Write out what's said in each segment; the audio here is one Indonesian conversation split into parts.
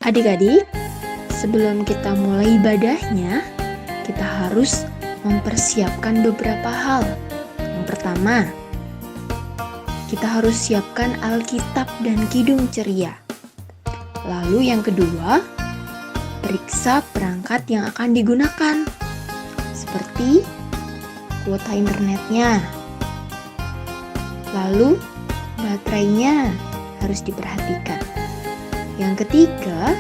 Adik-adik, sebelum kita mulai ibadahnya, kita harus mempersiapkan beberapa hal. Yang pertama, kita harus siapkan Alkitab dan Kidung Ceria. Lalu yang kedua, periksa perangkat yang akan digunakan, seperti kuota internetnya. Lalu baterainya harus diperhatikan. Yang ketiga,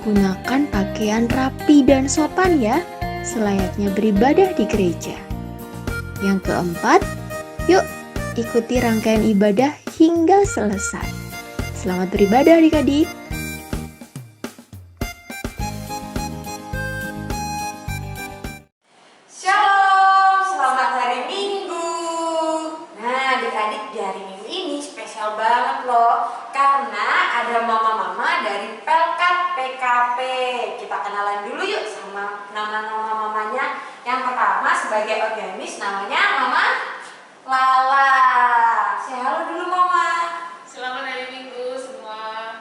gunakan pakaian rapi dan sopan ya, selayaknya beribadah di gereja. Yang keempat, yuk ikuti rangkaian ibadah hingga selesai. Selamat beribadah adik-adik. Shalom, selamat hari Minggu. Nah, adik-adik, di hari Minggu ini spesial banget loh, karena ada mama-mama dari Pelkat PKP. Kita kenalan dulu yuk sama nama-nama mamanya. Yang pertama sebagai organis namanya Mama Lala. Say halo dulu Mama. Selamat hari Minggu semua.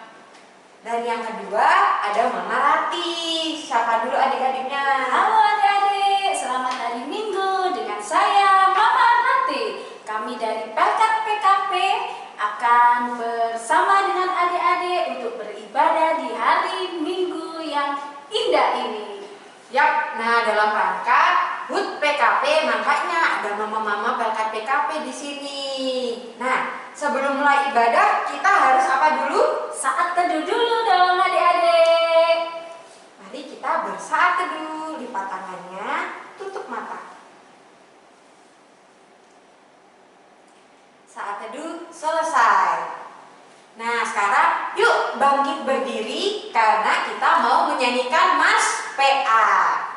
Dan yang kedua ada Mama Rati. Siapa dulu adik-adiknya? Halo adik-adik, selamat hari Minggu dengan saya Mama Rati. Kami dari Pelkat PKP akan bersama dengan adik-adik untuk beribadah di hari Minggu yang indah ini. Yap, nah dalam rangka HUT PKP makanya ada mama-mama Pelkat PKP di sini. Nah, sebelum mulai ibadah kita harus apa dulu? Saat teduh dulu dong adik-adik. Mari kita bersaat teduh, lipat tangannya, tutup mata. Saat teduh selesai. Nah, sekarang yuk bangkit berdiri karena kita mau menyanyikan Mas PA.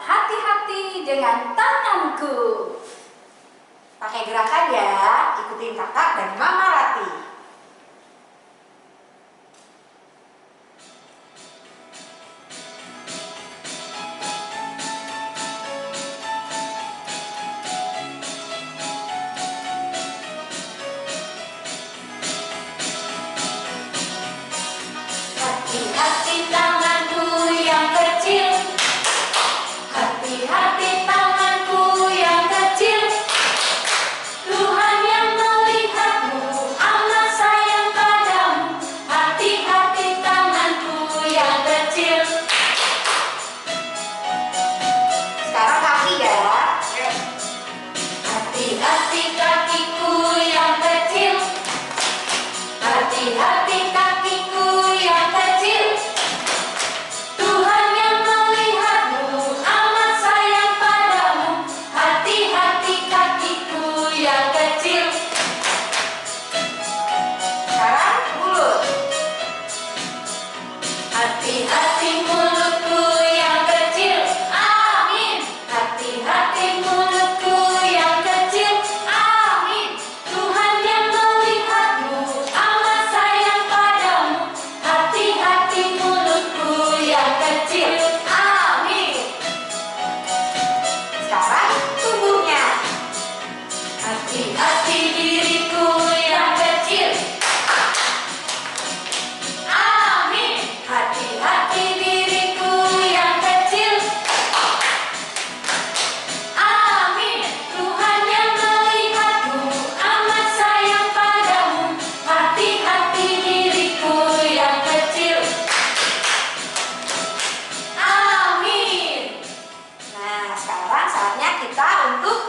Hati-hati dengan tanganku. Pakai gerakan ya, ikutin kakak dan Mama Rati. Hati-hati tanganku yang kecil. Hati-hati tanganku yang kecil. Tuhan yang melihatmu. Hati-hati mulutku yang kecil, amin. Hati-hati mulutku yang kecil, amin. Tuhan yang melihatmu amat sayang padamu. Hati-hati mulutku yang kecil, amin. Sekarang tubuhnya. Hati-hati diriku yang kecil, amin. Hati-hati diriku yang kecil, amin. Tuhan yang melihatmu amat sayang padamu. Hati-hati diriku yang kecil, amin. Nah, sekarang saatnya kita untuk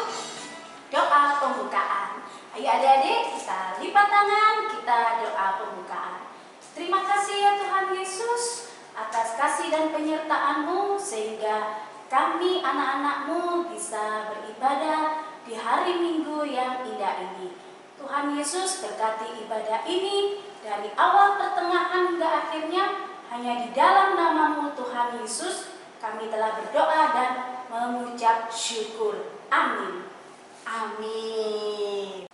Doa pembukaan. Ayo adik-adik, kita lipat tangan, kita doa pembukaan. Terima kasih ya Tuhan Yesus atas kasih dan penyertaan-Mu sehingga kami anak-anak-Mu bisa beribadah di hari Minggu yang indah ini. Tuhan Yesus berkati ibadah ini dari awal pertengahan hingga akhirnya. Hanya di dalam nama-Mu Tuhan Yesus kami telah berdoa dan mengucap syukur. Amin. amin.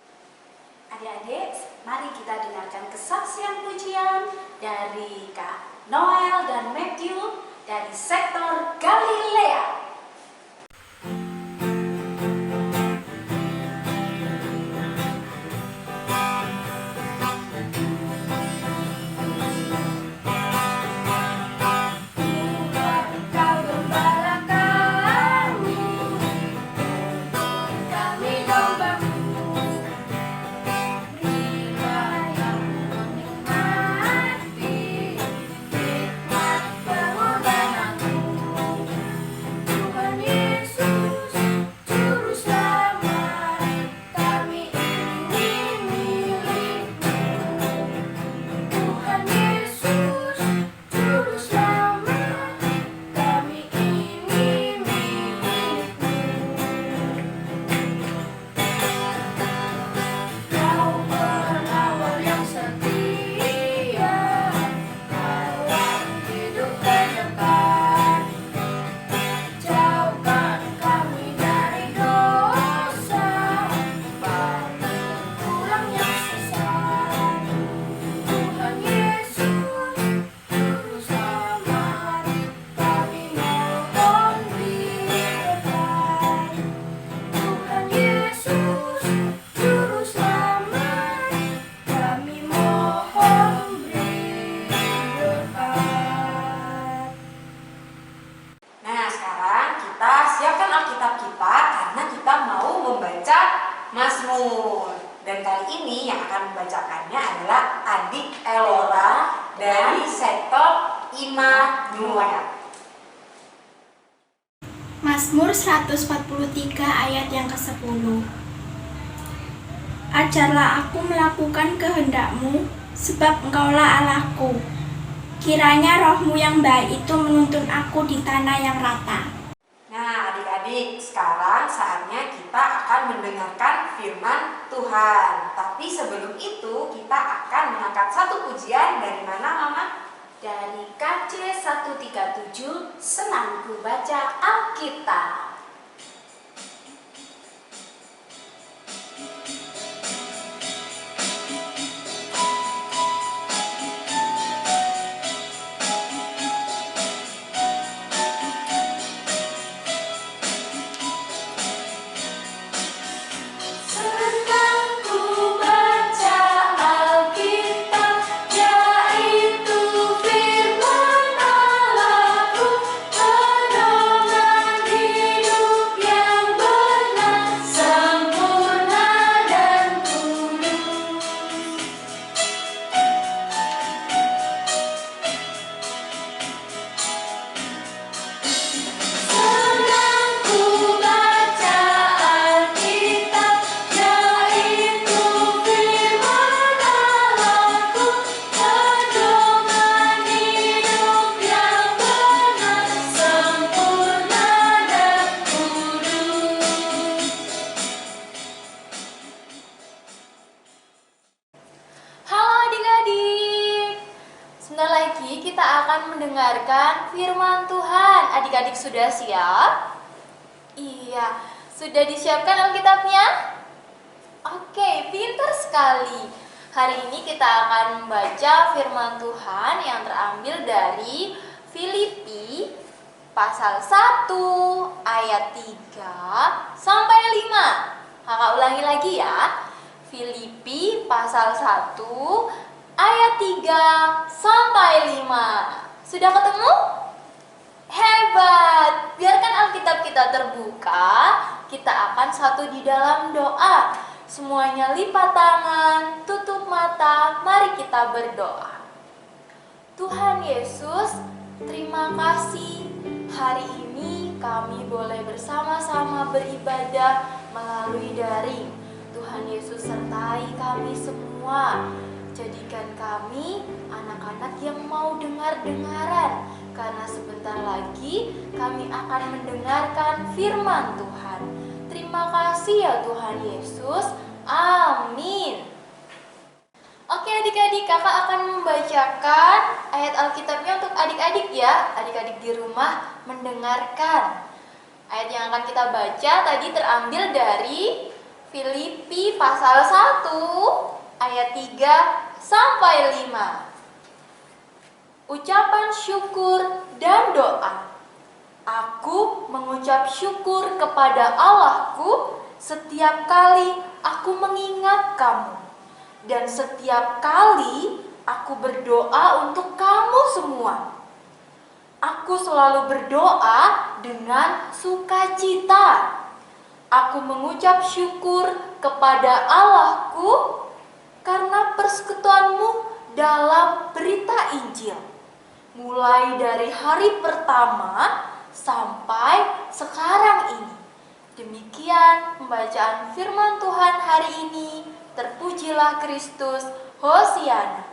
Adik-adik, mari kita dengarkan kesaksian pujian dari Kak Noel dan Matthew dari sektor Galilea. Nah, sekarang kita siapkan Alkitab kita karena kita mau membaca Mazmur. Dan kali ini yang akan membacakannya adalah adik Elora dari sektor Immanuel. Mazmur 143 ayat yang ke-10. Ajarlah aku melakukan kehendak-Mu, sebab Engkaulah Allahku. Kiranya roh-Mu yang baik itu menuntun aku di tanah yang rata. Nah, adik-adik, sekarang saatnya kita akan mendengarkan firman Tuhan. Tapi sebelum itu, kita akan mengangkat satu pujian dari mana, Mama? Dari KC 137, senang ku baca Alkitab. Firman Allahku, pedoman mendengarkan firman Tuhan. Adik-adik sudah siap? Iya, sudah disiapkan Alkitabnya? Oke, pintar sekali. Hari ini kita akan membaca firman Tuhan yang terambil dari Filipi pasal 1 ayat 3 sampai 5. Kakak ulangi lagi ya. Filipi pasal 1 ayat 3 sampai 5. Sudah ketemu? Hebat. Biarkan Alkitab kita terbuka. Kita akan satu di dalam doa. Semuanya lipat tangan, tutup mata. Mari kita berdoa. Tuhan Yesus, terima kasih. Hari ini kami boleh bersama-sama beribadah melalui daring. Tuhan Yesus sertai kami semua. Jadikan kami anak-anak yang mau dengar-dengaran, karena sebentar lagi kami akan mendengarkan firman Tuhan. Terima kasih ya Tuhan Yesus. Amin. Oke adik-adik, kakak akan membacakan ayat Alkitabnya untuk adik-adik ya. Adik-adik di rumah mendengarkan. Ayat yang akan kita baca tadi terambil dari Filipi pasal 1 ayat 3 sampai 5. Ucapan syukur dan doa. Aku mengucap syukur kepada Allahku setiap kali aku mengingat kamu. Dan setiap kali aku berdoa untuk kamu semua. Aku selalu berdoa dengan sukacita. Aku mengucap syukur kepada Allahku karena persekutuanmu dalam berita Injil, mulai dari hari pertama sampai sekarang ini. Demikian pembacaan firman Tuhan hari ini. Terpujilah Kristus. Hosiana.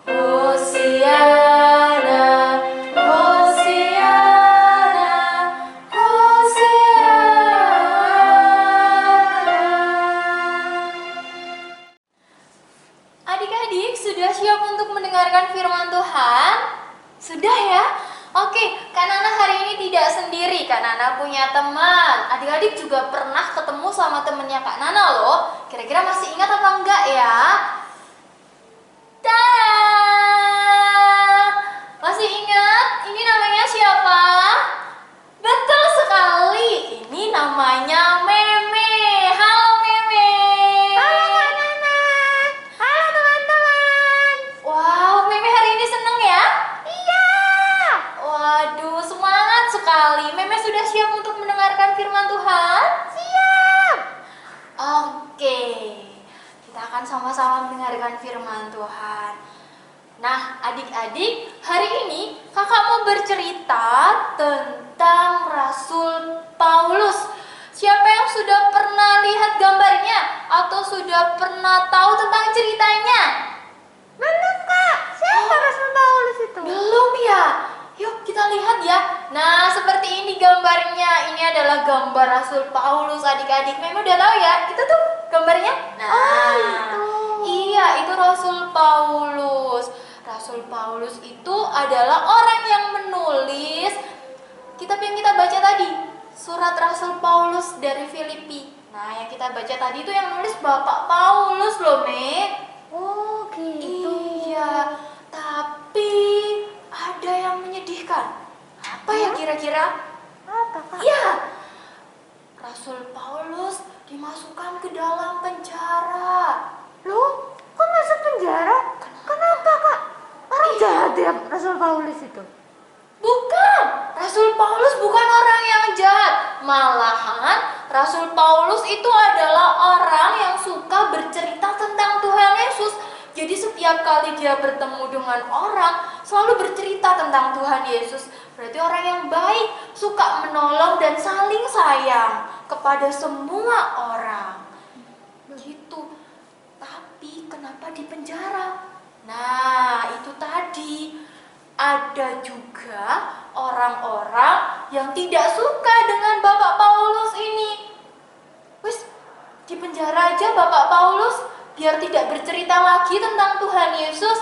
Hosiana, Hosiana, Hosiana. Adik-adik sudah siap untuk mendengarkan firman Tuhan? Sudah ya? Oke, Kak Nana hari ini tidak sendiri. Kak Nana punya teman. Adik-adik juga pernah ketemu sama temennya Kak Nana loh. Kira-kira masih ingat apa enggak ya? Dah! Masih ingat? Ini namanya siapa? Betul sekali. Ini namanya Meme. Halo Meme. Halo Kak Nana. Halo teman-teman. Wow, Meme hari ini seneng ya? Iya. Waduh, semangat sekali. Meme sudah siap untuk mendengarkan firman Tuhan? Siap. Oke, kita akan sama-sama mendengarkan firman Tuhan. Nah, adik-adik, hari ini kakak mau bercerita tentang Rasul Paulus. Siapa yang sudah pernah lihat gambarnya atau sudah pernah tahu tentang ceritanya? Belum Kak. Siapa Rasul Paulus itu? Belum ya? Yuk kita lihat ya. Nah, seperti ini gambarnya. Ini adalah gambar Rasul Paulus, adik-adik. Memang udah tahu ya? Itu tuh gambarnya. Nah, itu. iya, itu Rasul Paulus. Rasul Paulus itu adalah orang yang menulis kitab yang kita baca tadi, surat Rasul Paulus dari Filipi. Nah, yang kita baca tadi itu yang nulis Bapak Paulus loh, Me. Oh gitu. Iya, tapi ada yang menyedihkan. Apa ya kira-kira? Apa Kak? Iya, Rasul Paulus dimasukkan ke dalam penjara. Loh, kok masuk penjara? Kenapa Kak? Orang jahat ya Rasul Paulus itu. Bukan, Rasul Paulus bukan orang yang jahat. Malahan Rasul Paulus itu adalah orang yang suka bercerita tentang Tuhan Yesus. Jadi setiap kali dia bertemu dengan orang, selalu bercerita tentang Tuhan Yesus. Berarti orang yang baik, suka menolong dan saling sayang kepada semua orang. Gitu. Tapi kenapa di penjara? Nah, itu tadi. Ada juga orang-orang yang tidak suka dengan Bapak Paulus ini. Wis, di penjara aja Bapak Paulus biar tidak bercerita lagi tentang Tuhan Yesus,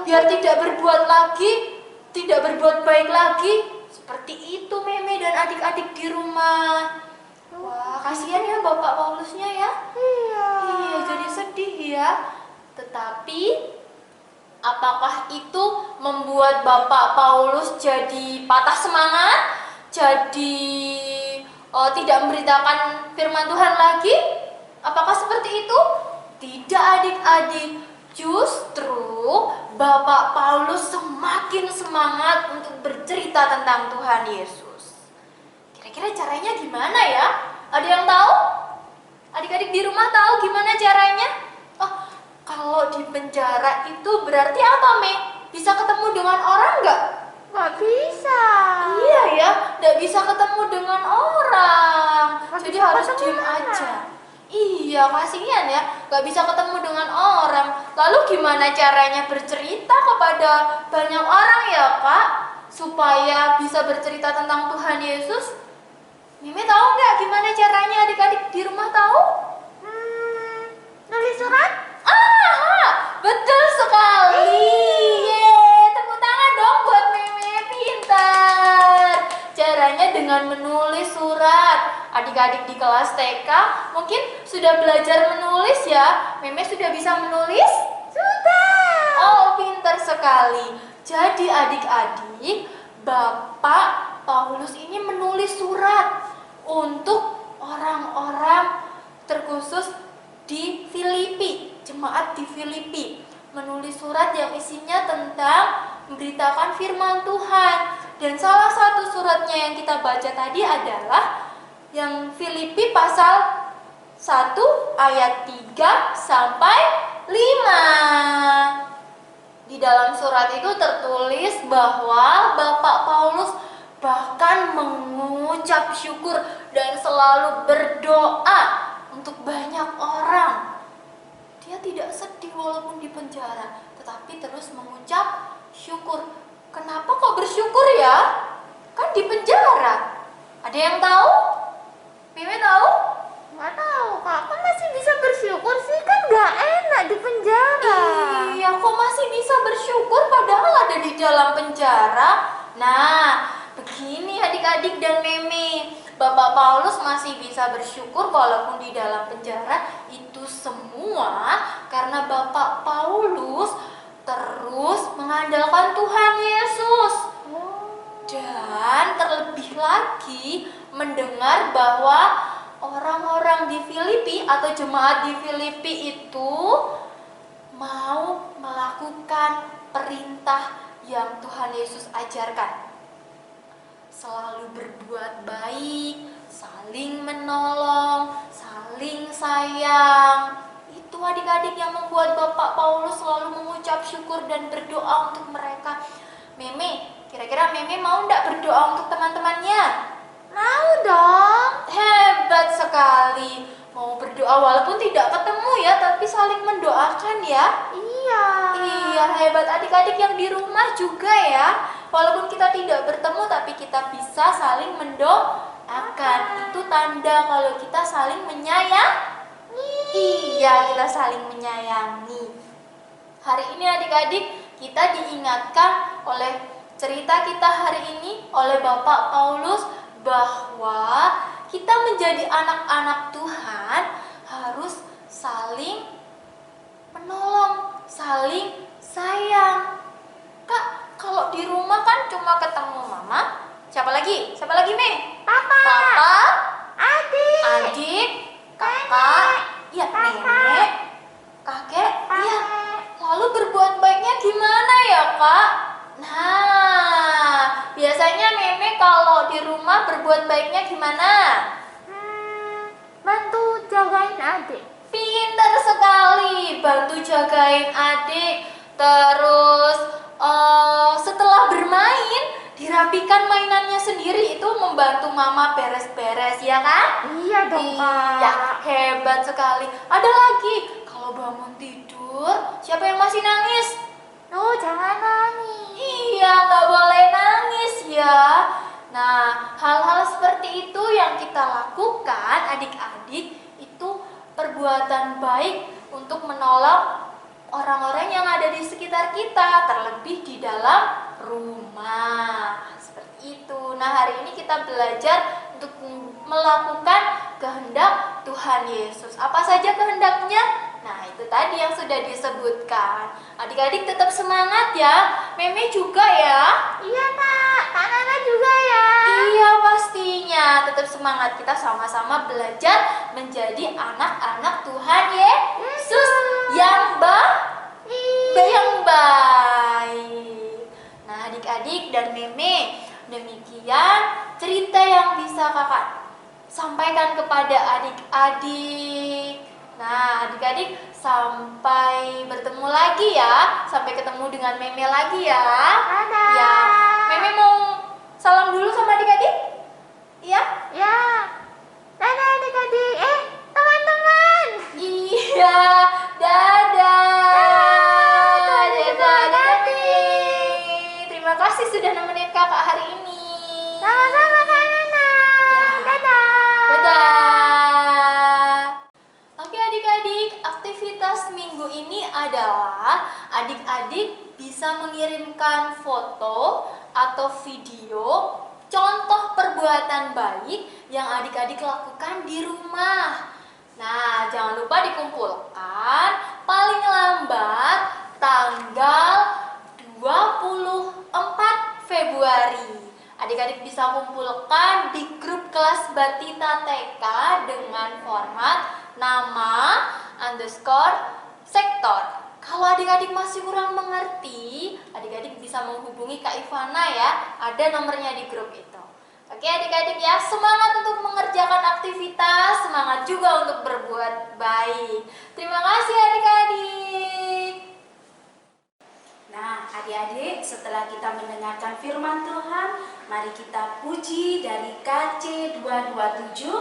biar tidak berbuat lagi, tidak berbuat baik lagi. Seperti itu Meme dan adik-adik di rumah. Wah, kasihan ya Bapak Paulusnya ya. Iya, jadi sedih ya. Tetapi apakah itu membuat Bapak Paulus jadi patah semangat? Jadi tidak memberitakan firman Tuhan lagi? Apakah seperti itu? Tidak adik-adik. Justru Bapak Paulus semakin semangat untuk bercerita tentang Tuhan Yesus. Kira-kira caranya gimana ya? Ada yang tahu? Adik-adik di rumah tahu gimana caranya? Oh, kalau di penjara itu berarti apa, Me? Bisa ketemu dengan orang nggak? Nggak bisa. Iya ya, nggak bisa ketemu dengan orang. Jadi harus diem kemana? aja. Iya, kasihan ya, nggak bisa ketemu dengan orang. Lalu gimana caranya bercerita kepada banyak orang ya, Kak? Supaya bisa bercerita tentang Tuhan Yesus? Mimi tahu nggak gimana caranya, adik-adik di rumah tahu? Nulis surat? Betul sekali. Yeay, tepuk tangan dong buat Mimi, pintar. Caranya dengan menulis surat. Adik-adik di kelas TK mungkin sudah belajar menulis ya. Meme sudah bisa menulis? Sudah. Oh, pintar sekali. Jadi adik-adik, Bapak Paulus ini menulis surat untuk orang-orang terkhusus di Filipi, jemaat di Filipi. Menulis surat yang isinya tentang memberitakan firman Tuhan. Dan salah satu suratnya yang kita baca tadi adalah yang Filipi pasal 1 ayat 3 sampai 5. Di dalam surat itu tertulis bahwa Bapak Paulus bahkan mengucap syukur dan selalu berdoa untuk banyak orang. Dia tidak sedih walaupun di penjara, tetapi terus mengucap syukur. Kenapa kok bersyukur ya? Kan di penjara. Ada yang tahu? Mimi tahu? Nggak tahu, Kak. Kan masih bisa bersyukur sih, kan nggak enak di penjara. Iya, kok masih bisa bersyukur padahal ada di dalam penjara? Nah, begini adik-adik dan Mimi, Bapak Paulus masih bisa bersyukur walaupun di dalam penjara. Itu semua karena Bapak Paulus terus mengandalkan Tuhan Yesus. Dan terlebih lagi mendengar bahwa orang-orang di Filipi atau jemaat di Filipi itu mau melakukan perintah yang Tuhan Yesus ajarkan. Selalu berbuat baik, saling menolong, saling sayang. Itu adik-adik yang membuat Bapak Paulus selalu mengucap syukur dan berdoa untuk mereka. Meme, kira-kira Meme mau nggak berdoa untuk teman-temannya? Mau dong. Hebat sekali. Mau berdoa walaupun tidak ketemu ya, tapi saling mendoakan ya. Iya. Iya, hebat adik-adik yang di rumah juga ya. Walaupun kita tidak bertemu, tapi kita bisa saling mendoakan. Itu tanda kalau kita saling menyayangi. Iya, kita saling menyayangi. Hari ini adik-adik, kita diingatkan oleh cerita kita hari ini oleh Bapak Paulus bahwa kita menjadi anak-anak Tuhan harus saling menolong, saling sayang. Kak, kalau di rumah kan cuma ketemu mama. Siapa lagi? Siapa lagi, Me? Papa. Adik, kakak, ya nenek, kakek, iya. Lalu berbuat baiknya gimana ya, Kak? Nah, biasanya Meme kalau di rumah berbuat baiknya gimana? Bantu jagain adik. Pintar sekali, bantu jagain adik. Terus setelah bermain, dirapikan mainannya sendiri, itu membantu mama beres-beres, ya kan? Iya dong, Kak. Iya, hebat sekali. Ada lagi, kalau bangun tidur, siapa yang masih nangis? Jangan nangis. Iya, nggak boleh nangis ya. Nah, hal-hal seperti itu yang kita lakukan adik-adik itu perbuatan baik untuk menolong orang-orang yang ada di sekitar kita, terlebih di dalam rumah. Seperti itu. Nah, hari ini kita belajar untuk melakukan kehendak Tuhan Yesus. Apa saja kehendaknya? Nah, itu tadi yang sudah disebutkan. Adik-adik tetap semangat ya. Meme juga ya. Iya Kak, Kak Nana juga ya. Iya pastinya. Tetap semangat. Kita sama-sama belajar menjadi anak-anak Tuhan Yesus yang baik. Nah, adik-adik dan Meme, demikian cerita yang bisa kakak sampaikan kepada adik-adik. Nah, adik-adik sampai bertemu lagi ya. Sampai ketemu dengan Meme lagi ya. Dadah. Ya, Meme mau salam dulu sama adik-adik? Iya? Ya. Dadah adik-adik. Teman-teman. Iya, dadah. Dadah adik-adik. Terima kasih sudah nemenin kakak hari ini. Sama-sama Kak Nana. Dadah. Dadah. Oke adik-adik, aktivitas minggu ini adalah adik-adik bisa mengirimkan foto atau video contoh perbuatan baik yang adik-adik lakukan di rumah. Nah, jangan lupa dikumpulkan paling lambat tanggal 24 Februari. Adik-adik bisa kumpulkan di grup kelas Batita TK dengan format nama _sektor. Kalau adik-adik masih kurang mengerti, adik-adik bisa menghubungi Kak Ivana ya. Ada nomornya di grup itu. Oke adik-adik ya, semangat untuk mengerjakan aktivitas, semangat juga untuk berbuat baik. Terima kasih adik-adik. Nah, adik-adik, setelah kita mendengarkan firman Tuhan, mari kita puji dari KC 227,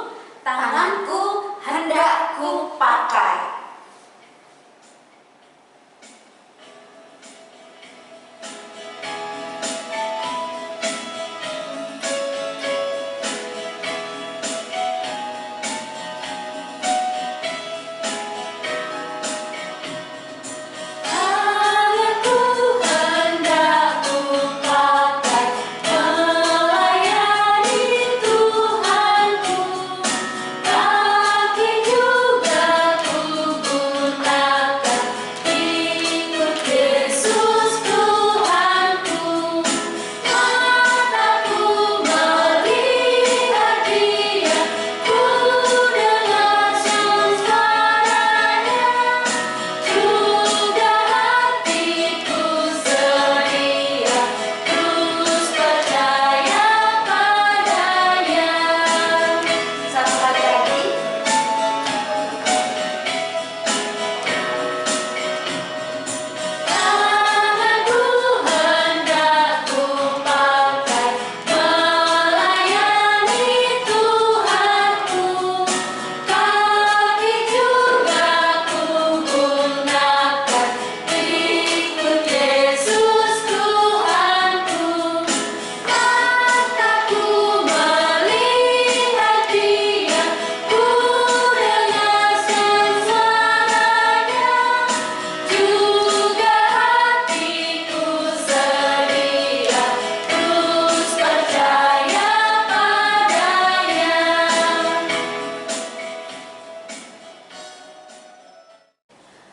tanganku hendak ku pakai.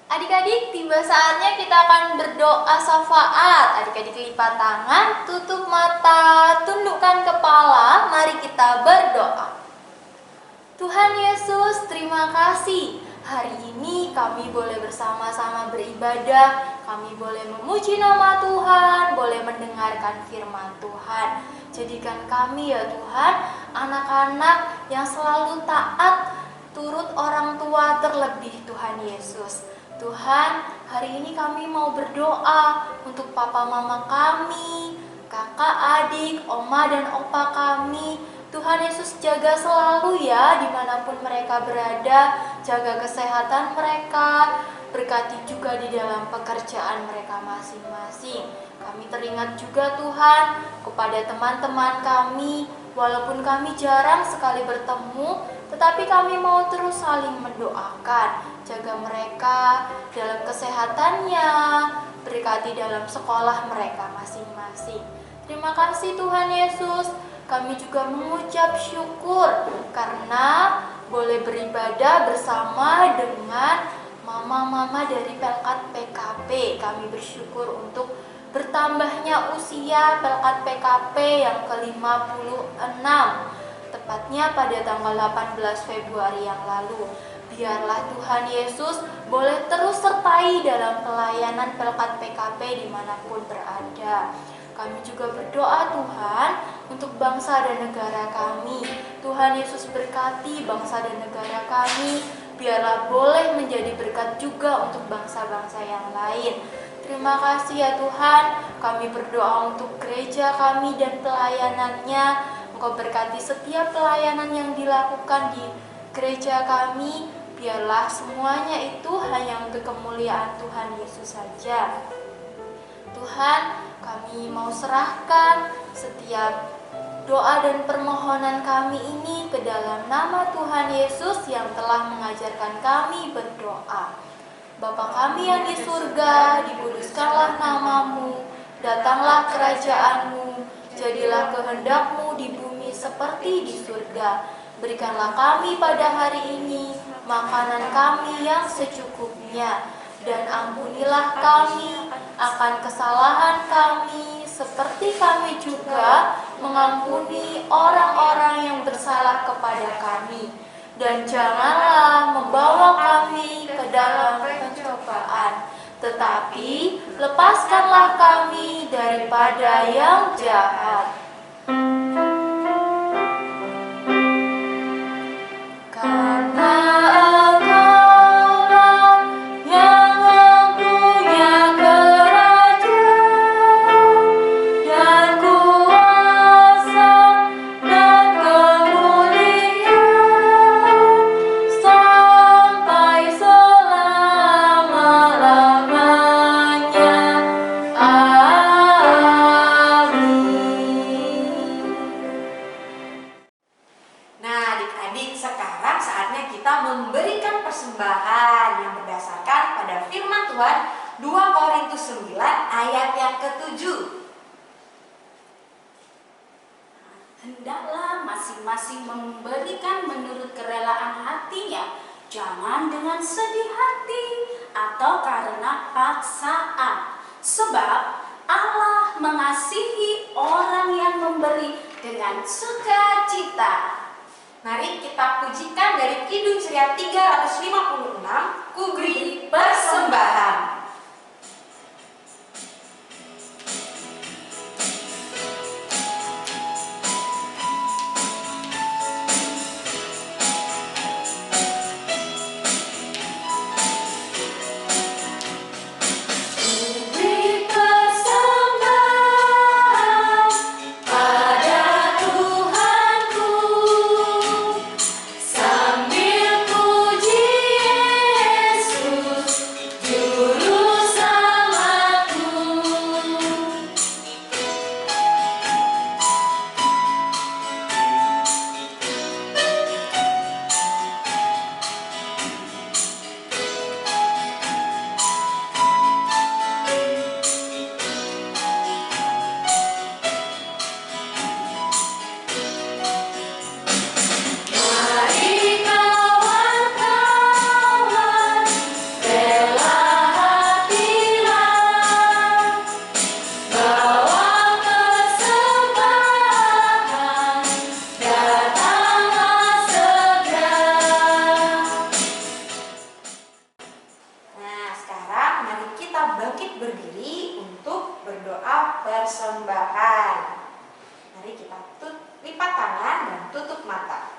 Adik-adik, tiba saatnya kita akan berdoa syafaat. Adik-adik lipat tangan, tutup mata, tundukkan kepala, mari kita berdoa. Tuhan Yesus, terima kasih. Hari ini kami boleh bersama-sama beribadah, kami boleh memuji nama Tuhan, boleh mendengarkan firman Tuhan. Jadikan kami ya Tuhan, anak-anak yang selalu taat, turut orang tua terlebih Tuhan Yesus. Tuhan, hari ini kami mau berdoa untuk papa mama kami, kakak, adik, oma dan opa kami. Tuhan Yesus jaga selalu ya dimanapun mereka berada, jaga kesehatan mereka, berkati juga di dalam pekerjaan mereka masing-masing. Kami teringat juga Tuhan kepada teman-teman kami, walaupun kami jarang sekali bertemu, tetapi kami mau terus saling mendoakan. jaga mereka dalam kesehatannya, berkati dalam sekolah mereka masing-masing. Terima kasih Tuhan Yesus. Kami juga mengucap syukur karena boleh beribadah bersama dengan mama-mama dari Pelkat PKP. Kami bersyukur untuk bertambahnya usia Pelkat PKP yang ke-56, tepatnya pada tanggal 18 Februari yang lalu. Biarlah Tuhan Yesus boleh terus sertai dalam pelayanan Pelkat PKP dimanapun berada. Kami juga berdoa Tuhan untuk bangsa dan negara kami. Tuhan Yesus berkati bangsa dan negara kami. Biarlah boleh menjadi berkat juga untuk bangsa-bangsa yang lain. Terima kasih ya Tuhan. Kami berdoa untuk gereja kami dan pelayanannya. Engkau berkati setiap pelayanan yang dilakukan di gereja kami. Biarlah semuanya itu hanya untuk kemuliaan Tuhan Yesus saja. Tuhan, kami mau serahkan setiap doa dan permohonan kami ini ke dalam nama Tuhan Yesus yang telah mengajarkan kami berdoa. Bapa kami yang di surga, dikuduskanlah namamu, datanglah kerajaanmu, jadilah kehendak-Mu di bumi seperti di surga. Berikanlah kami pada hari ini makanan kami yang secukupnya, dan ampunilah kami akan kesalahan kami, seperti kami juga mengampuni orang-orang yang bersalah kepada kami. Dan janganlah membawa kami ke dalam pencobaan, tetapi lepaskanlah kami daripada yang jahat. Karena Engkau-Lah yang mempunyai kerajaan dan kuasa dan kemuliaan sampai selama-lamanya. Nah, adik-adik, sekarang saatnya kita memberikan persembahan yang berdasarkan pada firman Tuhan 2 Korintus 9 ayat yang ke-7. Hendaklah masing-masing memberikan menurut kerelaan hatinya, jangan dengan sedih hati atau karena paksaan. Sebab Allah mengasihi orang yang memberi dengan sukacita. Mari kita pujikan dari Kidung Ceria 356, Ku beri persembahan. Berdiri untuk berdoa persembahan. Mari kita lipat tangan dan tutup mata.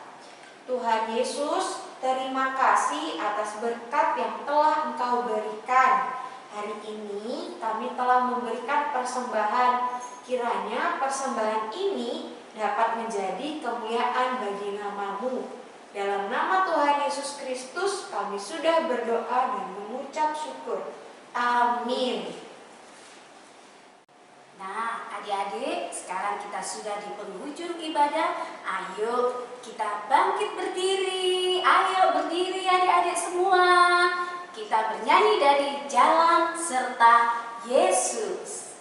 Tuhan Yesus, terima kasih atas berkat yang telah Engkau berikan. Hari ini kami telah memberikan persembahan. Kiranya persembahan ini dapat menjadi kemuliaan bagi nama-Mu. Dalam nama Tuhan Yesus Kristus kami sudah berdoa dan mengucap syukur. Amin. Nah, adik-adik, sekarang kita sudah di penghujung ibadah. Ayo kita bangkit berdiri. Ayo berdiri adik-adik semua. Kita bernyanyi dari Jalan Serta Yesus.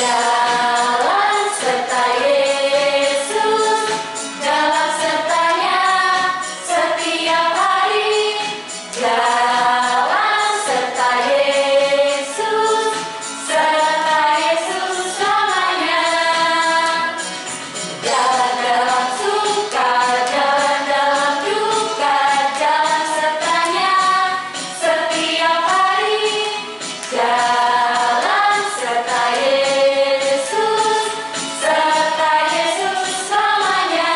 Jalan serta Yesus, jalan sertanya setiap hari. Jalan serta Yesus selamanya. Jalan dalam suka, jalan dalam duka, jalan sertanya setiap hari. Jalan serta Yesus selamanya.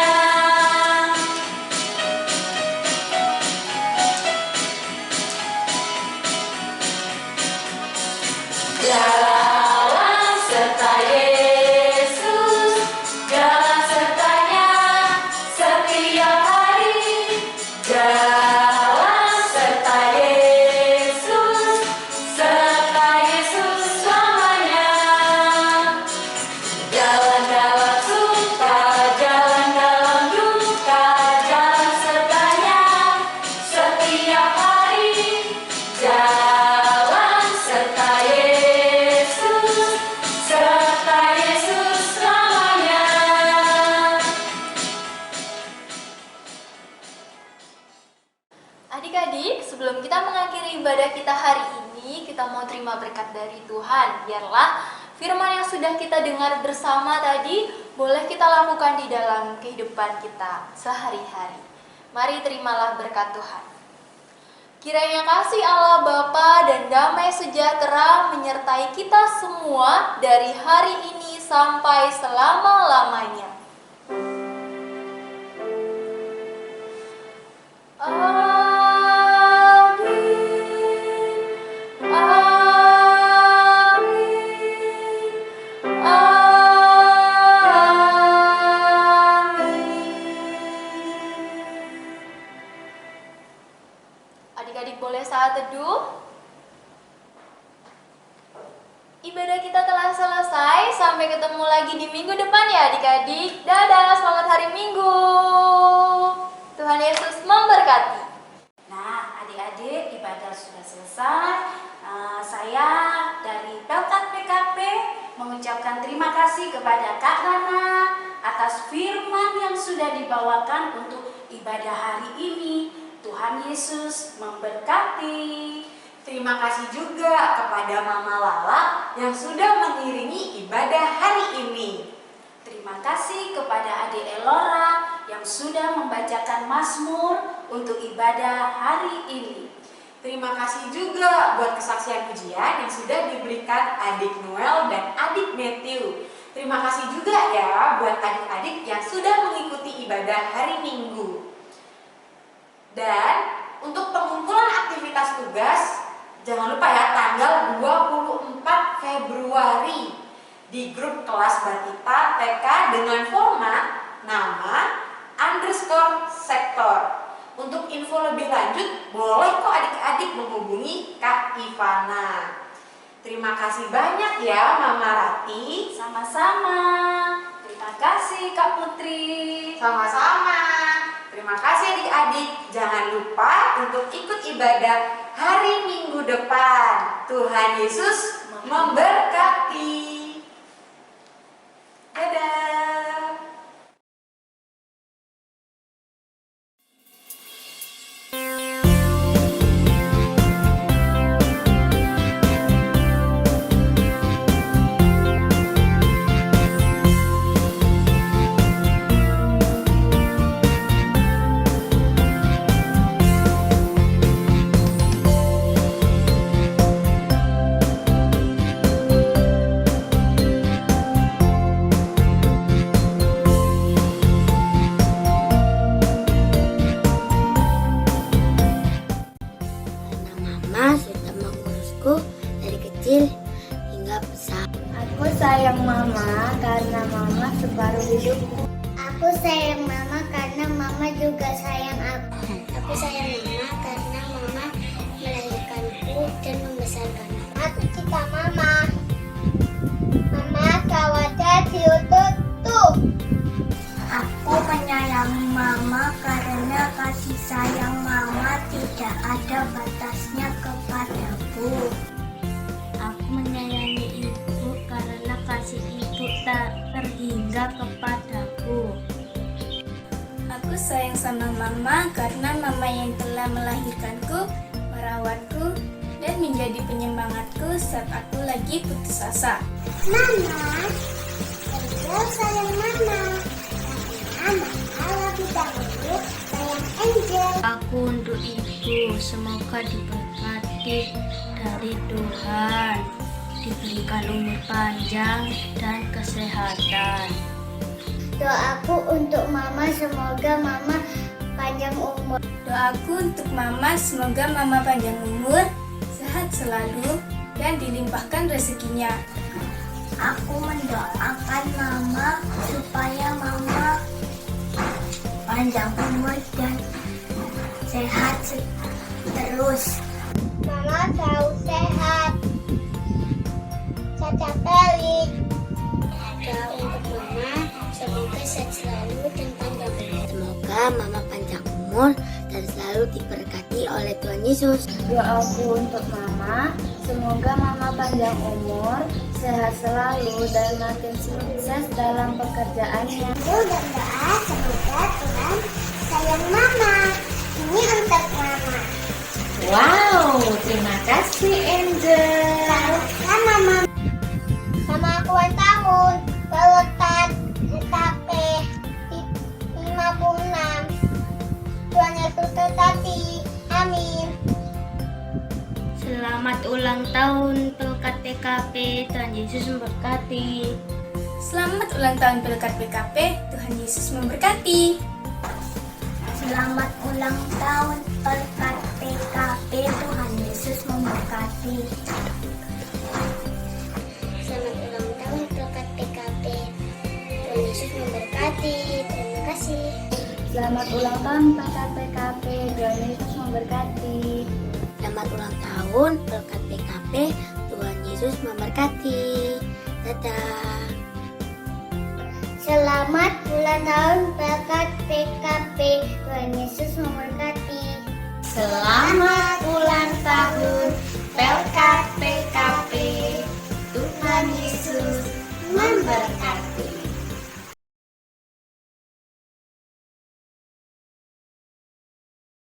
Jalan serta Yesus, jalan sertanya setiap hari. Jalan serta Yesus selamanya. Jalan dalam suka, jalan dalam duka, jalan sertanya setiap hari. Jalan serta Yesus selamanya. Adik-adik, sebelum kita mengakhiri ibadah kita hari ini, kita mau terima berkat dari Tuhan. Biarlah firman yang sudah kita dengar bersama tadi boleh kita lakukan di dalam kehidupan kita sehari-hari. Mari terimalah berkat Tuhan. Kiranya kasih Allah Bapa dan damai sejahtera menyertai kita semua dari hari ini sampai selama-lamanya. Amin. Amin. Amin. Adik-adik boleh saat teduh. Ibadah kita telah selesai. Sampai ketemu lagi di minggu depan ya adik-adik. Dadah, selamat hari Minggu. Tuhan Yesus memberkati. Nah, adik-adik, ibadah sudah selesai. Saya dari Pelkat PKP mengucapkan terima kasih kepada Kak Rana atas firman yang sudah dibawakan untuk ibadah hari ini. Tuhan Yesus memberkati. Terima kasih juga kepada Mama Lala yang sudah mengiringi ibadah hari ini. Terima kasih kepada Adik Elora yang sudah membacakan Mazmur untuk ibadah hari ini. Terima kasih juga buat kesaksian pujian yang sudah diberikan adik Noel dan adik Matthew. Terima kasih juga ya buat adik-adik yang sudah mengikuti ibadah hari Minggu. Dan untuk pengumpulan aktivitas tugas, jangan lupa ya tanggal 24 Februari di grup kelas Batita TK dengan format nama _sektor. Untuk info lebih lanjut, boleh kok adik-adik menghubungi Kak Ivana. Terima kasih banyak ya Mama Rati. Sama-sama. Terima kasih Kak Putri. Sama-sama. Terima kasih adik-adik. Jangan lupa untuk ikut ibadah hari Minggu depan. Tuhan Yesus memberkati. Dadah. sayang mama karena mama separuh hidupku. Aku sayang mama karena mama juga sayang aku. Aku sayang mama karena mama melahirkanku dan membesarkanku. Aku cinta mama. Mama khawatir diutuh. Aku menyayangi mama karena kasih sayang mama tidak ada batasnya kepadaku. Aku menyayangi ibu karena kasih ibu tak terhingga kepadaku. Aku sayang sama mama karena mama yang telah melahirkanku, merawatku, dan menjadi penyemangatku saat aku lagi putus asa. Mama, Angel sayang mama. Karena mama lebih dahulu sayang Angel. Aku untuk ibu, semoga diberkati dari Tuhan, diberikan umur panjang dan kesehatan. Doaku untuk mama, semoga mama panjang umur. Doaku untuk mama, semoga mama panjang umur, sehat selalu, dan dilimpahkan rezekinya. Aku mendoakan mama supaya mama panjang umur dan sehat terus. Mama selalu sehat. Caca pelik. Doa untuk mama, semoga sehat selalu dan panjang umur. Semoga mama panjang umur dan selalu diberkati oleh Tuhan Yesus. Doaku untuk mama, semoga mama panjang umur, sehat selalu, dan makin sukses dalam pekerjaannya. Aku dan doa semoga Tuhan sayang mama. Ini untuk mama. Wow, terima kasih Angel. Sama mama. Sama aku ulang tahun. Pelotan KP 56. Tuhan Yesus berkati. Amin. Selamat ulang tahun Pelkat PKP, Tuhan Yesus memberkati. Selamat ulang tahun Pelkat PKP, Tuhan Yesus memberkati. Selamat ulang tahun Pelkat PKP, Tuhan Yesus memberkati. Selamat ulang tahun Pelkat PKP, Tuhan Yesus memberkati. Terima kasih. Selamat ulang tahun Pelkat PKP, Tuhan Yesus memberkati. Selamat ulang tahun Pelkat PKP, Tuhan Yesus memberkati. Dadah. Selamat ulang tahun Pelkat PKP, Tuhan Yesus memberkati. Selamat ulang tahun